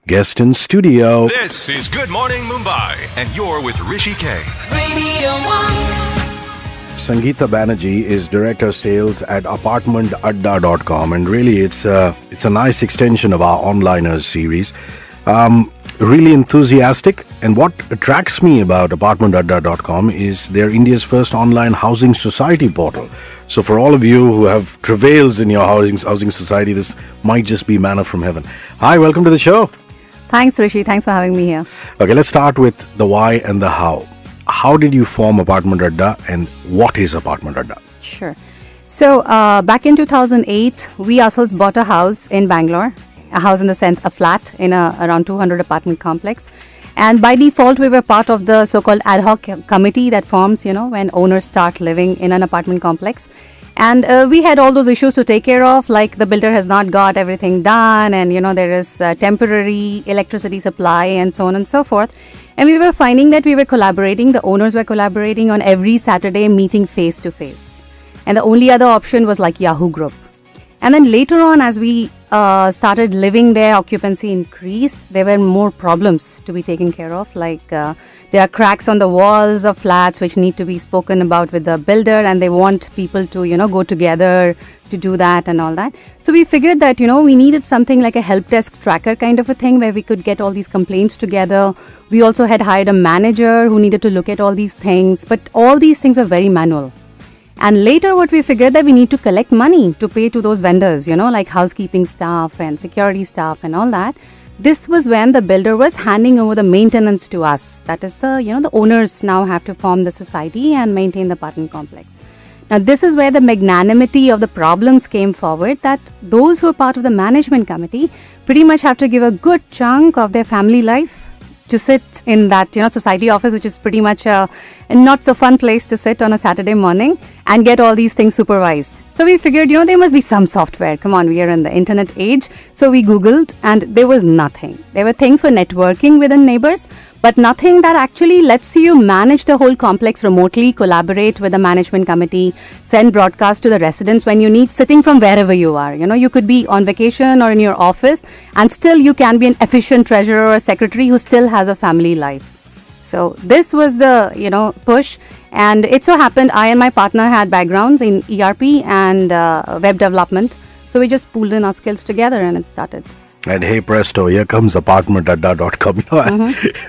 guest in studio. This is Good Morning Mumbai, and you're with Hrishikesh. Radio 1. Sangeeta Banerjee is Director Sales at ApartmentADDA.com, and really it's a nice extension of our Onliners series. Really enthusiastic, and what attracts me about ApartmentADDA.com is they're India's first online housing society portal. So for all of you who have travails in your housing society, this might just be manna from heaven. Hi, welcome to the show. Thanks, Rishi. Thanks for having me here. Okay, let's start with the why and the how. How did you form ApartmentADDA, and what is ApartmentADDA? Sure. So back in 2008, we ourselves bought a house in Bangalore. A house in the sense a flat in a around 200 apartment complex. And by default, we were part of the so-called ad hoc committee that forms, when owners start living in an apartment complex. And we had all those issues to take care of, like the builder has not got everything done, and there is temporary electricity supply and so on and so forth. And we were finding that we were collaborating, the owners were collaborating on every Saturday, meeting face to face. And the only other option was like Yahoo Group. And then later on, as we started living there, occupancy increased. There were more problems to be taken care of, like there are cracks on the walls of flats which need to be spoken about with the builder, and they want people to, go together to do that and all that. So we figured that, we needed something like a help desk tracker kind of a thing where we could get all these complaints together. We also had hired a manager who needed to look at all these things, but all these things were very manual. And later what we figured that we need to collect money to pay to those vendors, like housekeeping staff and security staff and all that. This was when the builder was handing over the maintenance to us. That is the owners now have to form the society and maintain the apartment complex. Now this is where the magnanimity of the problems came forward, that those who are part of the management committee pretty much have to give a good chunk of their family life to sit in that society office, which is pretty much a not so fun place to sit on a Saturday morning and get all these things supervised. So we figured there must be some software. Come on, we are in the internet age. So we googled, and there was nothing. There were things for networking within neighbors, but nothing that actually lets you manage the whole complex remotely, collaborate with the management committee, send broadcasts to the residents when you need, sitting from wherever you are. You could be on vacation or in your office, and still you can be an efficient treasurer or secretary who still has a family life. So this was the, push. And it so happened I and my partner had backgrounds in ERP and web development. So we just pooled in our skills together and it started. And hey presto, here comes ApartmentADDA.com.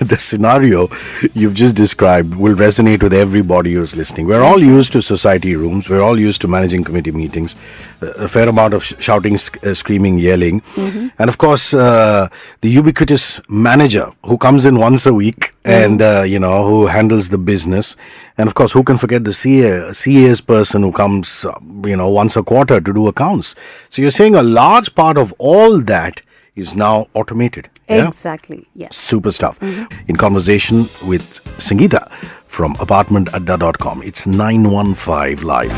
The scenario you've just described will resonate with everybody who's listening. We're all used to society rooms. We're all used to managing committee meetings. A fair amount of shouting, screaming, yelling. And of course, the ubiquitous manager who comes in once a week and, who handles the business. And of course, who can forget the CA's person who comes, once a quarter to do accounts. So you're saying a large part of all that is now automated. Yeah? Exactly, yes. Super stuff. In conversation with Sangeeta from ApartmentADDA.com. It's 915 Live.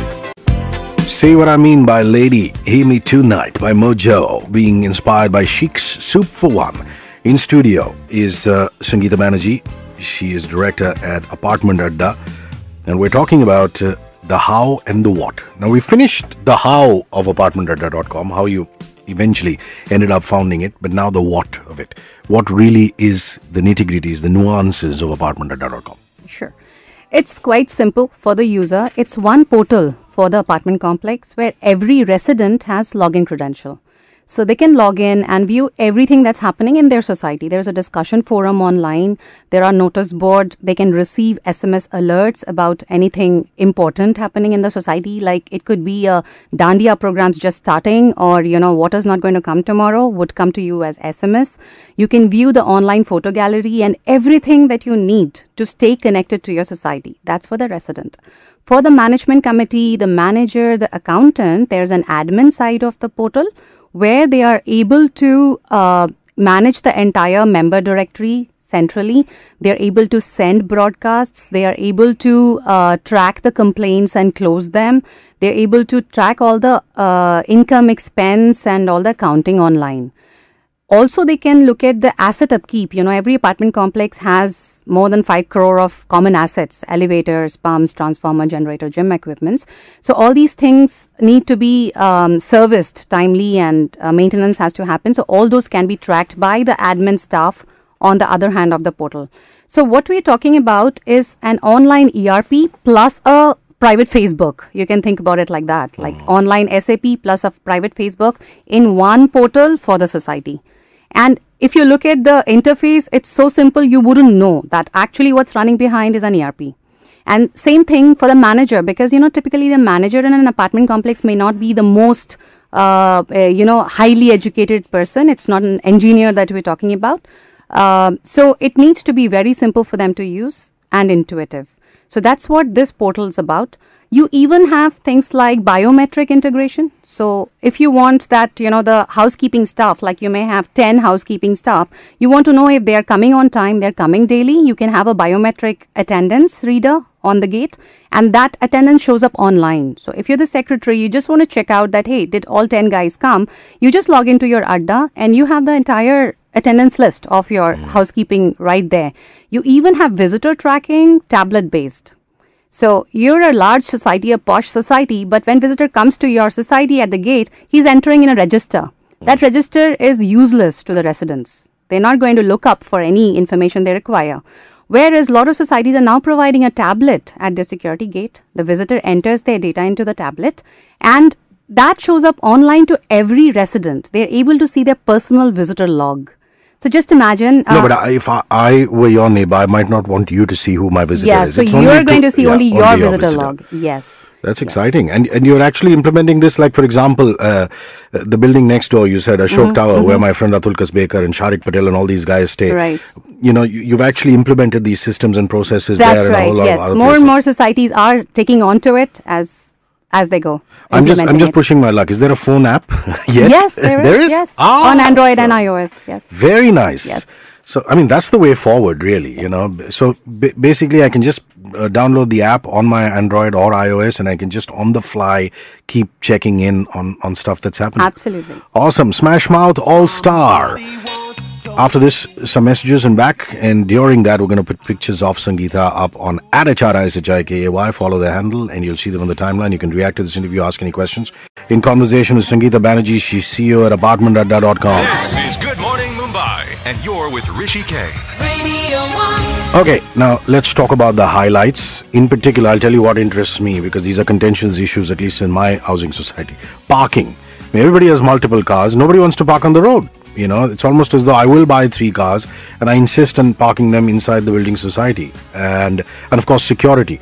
Say What I Mean by Lady, Hear Me Tonight by Mojo, being inspired by Chic's Soup for One. In studio is Sangeeta Banerjee. She is director at ApartmentADDA. And we're talking about the how and the what. Now, we finished the how of ApartmentADDA.com, how you eventually ended up founding it, but now the what of it. What really is the nitty-gritties, the nuances of ApartmentADDA.com? Sure. It's quite simple for the user. It's one portal for the apartment complex where every resident has login credential. So they can log in and view everything that's happening in their society. There's a discussion forum online. There are notice boards. They can receive SMS alerts about anything important happening in the society. Like it could be a Dandiya programs just starting, or, water's not going to come tomorrow, would come to you as SMS. You can view the online photo gallery and everything that you need to stay connected to your society. That's for the resident. For the management committee, the manager, the accountant, there's an admin side of the portal where they are able to manage the entire member directory centrally. They're able to send broadcasts. They are able to track the complaints and close them. They're able to track all the income, expense, and all the accounting online. Also, they can look at the asset upkeep. Every apartment complex has more than 5 crore of common assets, elevators, pumps, transformer, generator, gym equipments. So all these things need to be serviced timely, and maintenance has to happen. So all those can be tracked by the admin staff on the other hand of the portal. So what we're talking about is an online ERP plus a private Facebook. You can think about it like that, like online SAP plus a private Facebook in one portal for the society. And if you look at the interface, it's so simple, you wouldn't know that actually what's running behind is an ERP. And same thing for the manager, because, typically the manager in an apartment complex may not be the most, highly educated person. It's not an engineer that we're talking about. So it needs to be very simple for them to use and intuitive. So that's what this portal is about. You even have things like biometric integration. So if you want that, the housekeeping staff, like you may have 10 housekeeping staff, you want to know if they are coming on time, they're coming daily, you can have a biometric attendance reader on the gate, and that attendance shows up online. So if you're the secretary, you just want to check out that, hey, did all 10 guys come? You just log into your ADDA and you have the entire attendance list of your housekeeping right there. You even have visitor tracking, tablet based. So you're a large society, a posh society, but when visitor comes to your society at the gate, he's entering in a register. That register is useless to the residents. They're not going to look up for any information they require. Whereas a lot of societies are now providing a tablet at their security gate. The visitor enters their data into the tablet, and that shows up online to every resident. They're able to see their personal visitor log. So just imagine. No, but if I were your neighbor, I might not want you to see who my visitor is. So you're going to see only your visitor log. Yes. That's exciting. And you're actually implementing this, like, for example, the building next door, you said, Ashok Tower, where my friend Atul Kasbekar and Sharik Patel and all these guys stay. Right. You've actually implemented these systems and processes That's there. Right. And a whole lot of other More places. and more societies are taking on to it as they go. I'm just pushing my luck. Is there a phone app yet? Yes, there is. Yes. On Android and iOS. Yes. Very nice. Yes. So, that's the way forward, really, So, basically, I can just download the app on my Android or iOS, and I can just on the fly keep checking in on stuff that's happening. Absolutely. Awesome. Smash Mouth All-Star. After this, some messages and back. And during that, we're going to put pictures of Sangeeta up on @HRISHIKAY. Follow the handle, and you'll see them on the timeline. You can react to this interview, ask any questions. In conversation with Sangeeta Banerjee, she's CEO at ApartmentADDA.com. This is Good Morning Mumbai, and you're with Hrishikesh. Radio 1. Okay, now let's talk about the highlights. In particular, I'll tell you what interests me, because these are contentious issues, at least in my housing society. Parking. Everybody has multiple cars. Nobody wants to park on the road. It's almost as though I will buy 3 cars and I insist on parking them inside the building society. And of course, security.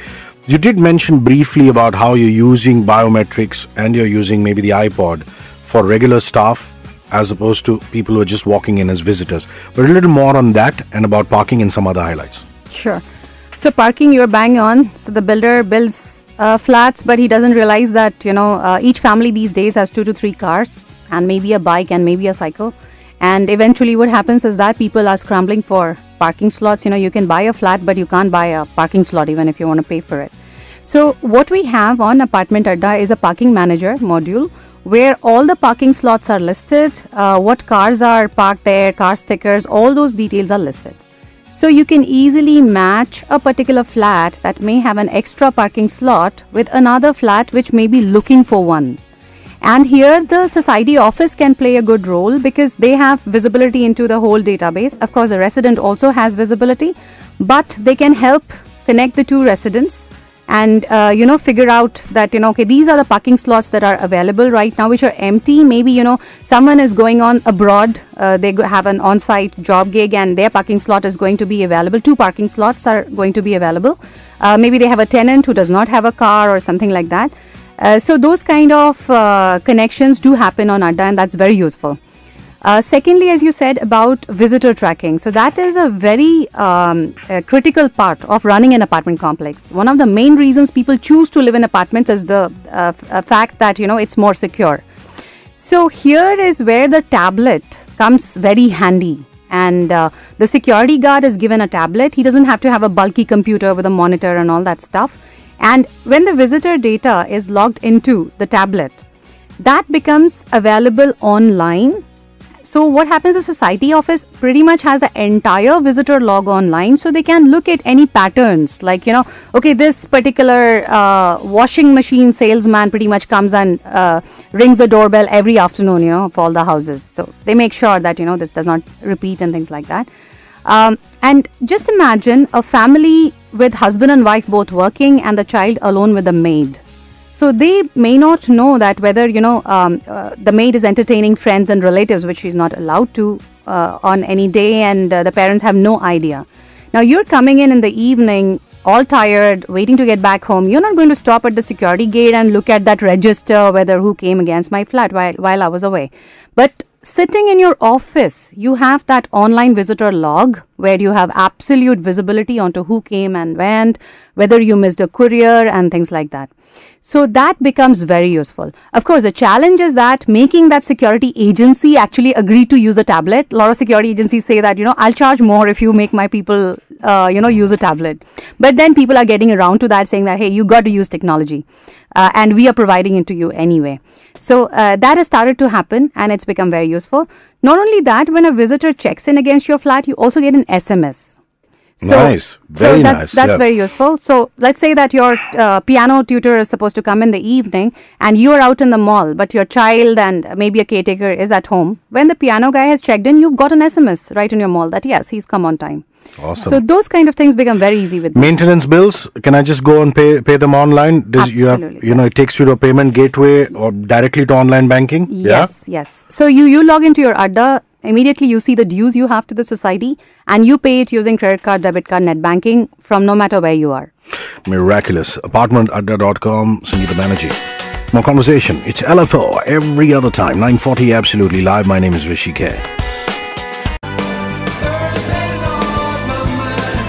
You did mention briefly about how you're using biometrics and you're using maybe the iPod for regular staff as opposed to people who are just walking in as visitors. But a little more on that and about parking and some other highlights. Sure. So parking, you're bang on. So the builder builds flats, but he doesn't realize that, each family these days has 2 to 3 cars and maybe a bike and maybe a cycle. And eventually what happens is that people are scrambling for parking slots. You can buy a flat, but you can't buy a parking slot even if you want to pay for it. So what we have on ApartmentADDA is a parking manager module where all the parking slots are listed, what cars are parked there, car stickers, all those details are listed. So you can easily match a particular flat that may have an extra parking slot with another flat which may be looking for one. And here the society office can play a good role because they have visibility into the whole database. Of course, the resident also has visibility, but they can help connect the 2 residents and, figure out that, okay, these are the parking slots that are available right now, which are empty. Maybe, someone is going on abroad. They have an on-site job gig and their parking slot is going to be available. 2 parking slots are going to be available. Maybe they have a tenant who does not have a car or something like that. So those kind of connections do happen on ADDA, and that's very useful. Secondly, as you said about visitor tracking, so that is a very critical part of running an apartment complex. One of the main reasons people choose to live in apartments is the fact that it's more secure. So here is where the tablet comes very handy. And the security guard is given a tablet. He doesn't have to have a bulky computer with a monitor and all that stuff. And when the visitor data is logged into the tablet, that becomes available online. So what happens is society office pretty much has the entire visitor log online, so they can look at any patterns like, okay, this particular washing machine salesman pretty much comes and rings the doorbell every afternoon, of all the houses. So they make sure that, this does not repeat and things like that. And just imagine a family with husband and wife both working and the child alone with the maid. So they may not know that whether, the maid is entertaining friends and relatives, which she's not allowed to on any day, and the parents have no idea. Now you're coming in the evening, all tired, waiting to get back home. You're not going to stop at the security gate and look at that register, whether who came against my flat while I was away. But sitting in your office, you have that online visitor log where you have absolute visibility onto who came and went, whether you missed a courier and things like that. So that becomes very useful. Of course, the challenge is that making that security agency actually agree to use a tablet. A lot of security agencies say that, I'll charge more if you make my people, use a tablet. But then people are getting around to that, saying that, hey, you got to use technology. And we are providing it to you anyway. So that has started to happen, and it's become very useful. Not only that, when a visitor checks in against your flat, you also get an SMS. So, nice. Very nice. That's very useful. So let's say that your piano tutor is supposed to come in the evening and you are out in the mall, but your child and maybe a caretaker is at home. When the piano guy has checked in, you've got an SMS right in your mall that, yes, he's come on time. Awesome. So those kind of things become very easy with this. Maintenance bills, can I just go and pay them online? Absolutely, yes. It takes you to a payment gateway or directly to online banking? Yes, yes. So you log into your ADDA. Immediately you see the dues you have to the society and you pay it using credit card, debit card, net banking from no matter where you are. Miraculous. ApartmentADDA.com, Sangeeta Banerjee. More conversation. It's LFO every other time. 9:40 absolutely live. My name is Hrishikesh.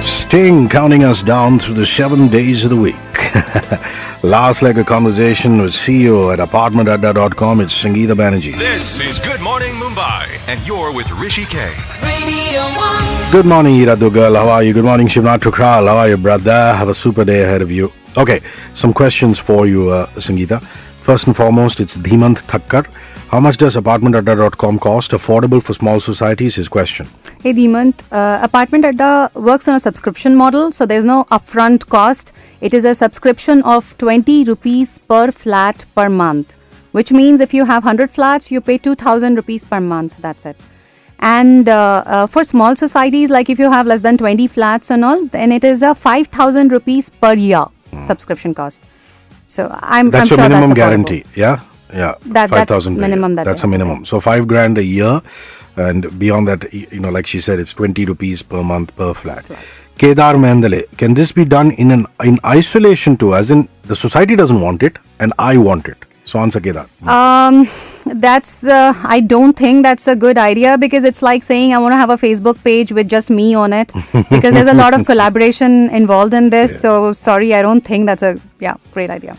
Sting counting us down through the 7 days of the week. Last leg of conversation with CEO at ApartmentADDA.com. It's Sangeeta Banerjee. This is Good Morning Mumbai, and you're with Hrishikesh. Radio 1. Good morning, Iradu girl. How are you? Good morning, Shivnath Tukral. How are you, brother? Have a super day ahead of you. Okay, some questions for you, Sangeeta. First and foremost, it's Dhimant Thakkar. How much does ApartmentADDA.com cost? Affordable for small societies? His question. Hey Dhimant, ApartmentADDA works on a subscription model, so there's no upfront cost. It is a subscription of 20 rupees per flat per month, which means if you have 100 flats, you pay 2,000 rupees per month. That's it. And for small societies, like if you have less than 20 flats and all, then it is a 5,000 rupees per year subscription cost. So that's I'm a sure minimum that's guarantee. Yeah. That's 5,000 minimum. That's a minimum. So 5 grand a year, and beyond that, like she said, it's 20 rupees per month per flat. Right. Kedar Mendale, can this be done in isolation too? As in, the society doesn't want it, and I want it. So answer Kedar. I don't think that's a good idea, because it's like saying I want to have a Facebook page with just me on it, because there's a lot of collaboration involved in this. Yeah. So sorry, I don't think that's a great idea.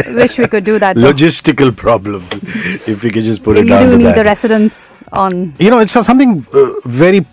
Wish we could do that. Logistical problem. If we could just put it down to that. You do need the residents on. It's something very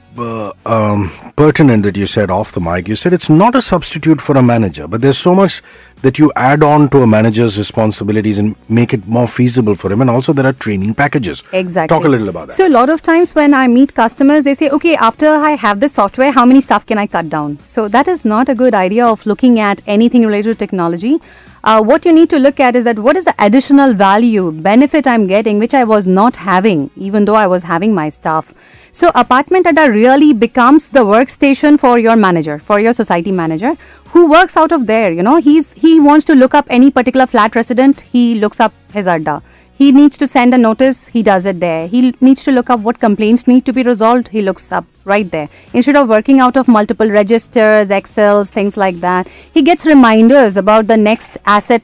pertinent that you said off the mic. You said it's not a substitute for a manager, but there's so much that you add on to a manager's responsibilities and make it more feasible for him. And also there are training packages. Exactly. Talk a little about that. So a lot of times when I meet customers, they say, okay, after I have this software, how many stuff can I cut down? So that is not a good idea of looking at anything related to technology. What you need to look at is that what is the additional value, benefit I'm getting, which I was not having, even though I was having my staff. So ApartmentADDA really becomes the workstation for your manager, for your society manager, who works out of there. He wants to look up any particular flat resident, he looks up his ADDA. He needs to send a notice, he does it there. He needs to look up what complaints need to be resolved, he looks up right there. Instead of working out of multiple registers, Excels, things like that, he gets reminders about the next asset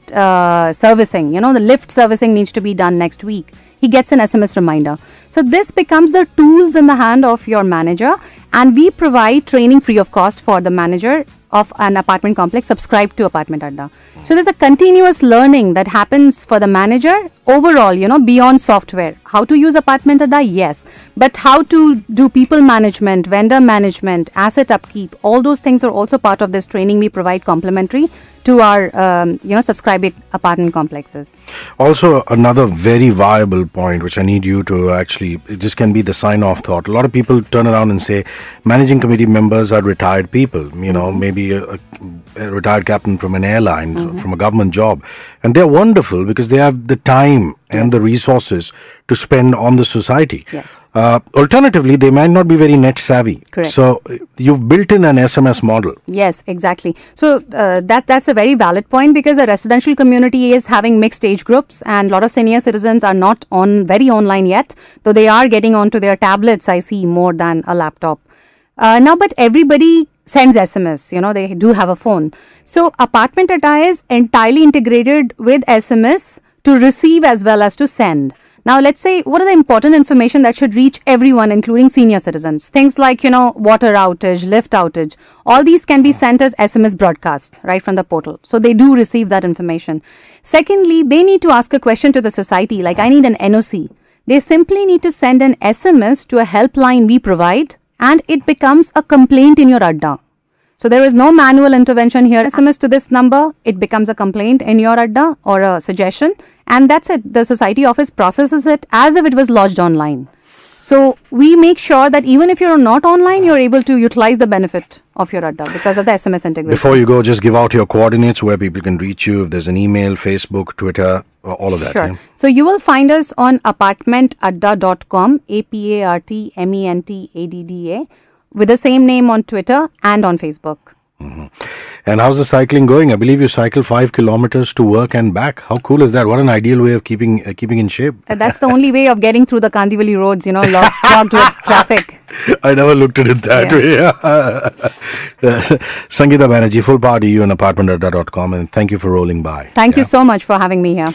servicing. The lift servicing needs to be done next week. He gets an SMS reminder. So this becomes the tools in the hand of your manager, and we provide training free of cost for the manager of an apartment complex subscribed to ApartmentADDA. So there's a continuous learning that happens for the manager overall, beyond software. How to use ApartmentADDA? Yes. But how to do people management, vendor management, asset upkeep, all those things are also part of this training we provide complimentary to our subscribing apartment complexes. Also, another very viable point which I need you to actually, this can be the sign-off thought. A lot of people turn around and say managing committee members are retired people, maybe a retired captain from an airline, from a government job, and they're wonderful because they have the time and the resources to spend on the society. Yes. Alternatively, they might not be very net savvy. Correct. So you've built in an SMS model. Yes, exactly. So that's a very valid point, because a residential community is having mixed age groups, and a lot of senior citizens are not very online yet, though they are getting onto their tablets, I see, more than a laptop. Now, but everybody sends SMS, they do have a phone. So ApartmentADDA is entirely integrated with SMS to receive as well as to send. Now, let's say, what are the important information that should reach everyone, including senior citizens? Things like, water outage, lift outage. All these can be sent as SMS broadcast right from the portal. So they do receive that information. Secondly, they need to ask a question to the society, like, I need an NOC. They simply need to send an SMS to a helpline we provide, and it becomes a complaint in your ADDA. So there is no manual intervention here. SMS to this number, it becomes a complaint in your ADDA or a suggestion, and that's it. The society office processes it as if it was lodged online. So we make sure that even if you're not online, you're able to utilize the benefit of your ADDA because of the SMS integration. Before you go, just give out your coordinates where people can reach you. If there's an email, Facebook, Twitter, all of that. Sure. Yeah? So you will find us on ApartmentADDA.com, ApartmentADDA, with the same name on Twitter and on Facebook. And how's the cycling going? I believe you cycle 5 kilometers to work and back. How cool is that? What an ideal way of keeping in shape. That's the only way of getting through the Kandivali roads, clogged with traffic. I never looked at it that way. Sangeeta Banerjee, full power to you on ApartmentADDA.com, and thank you for rolling by. Thank you so much for having me here.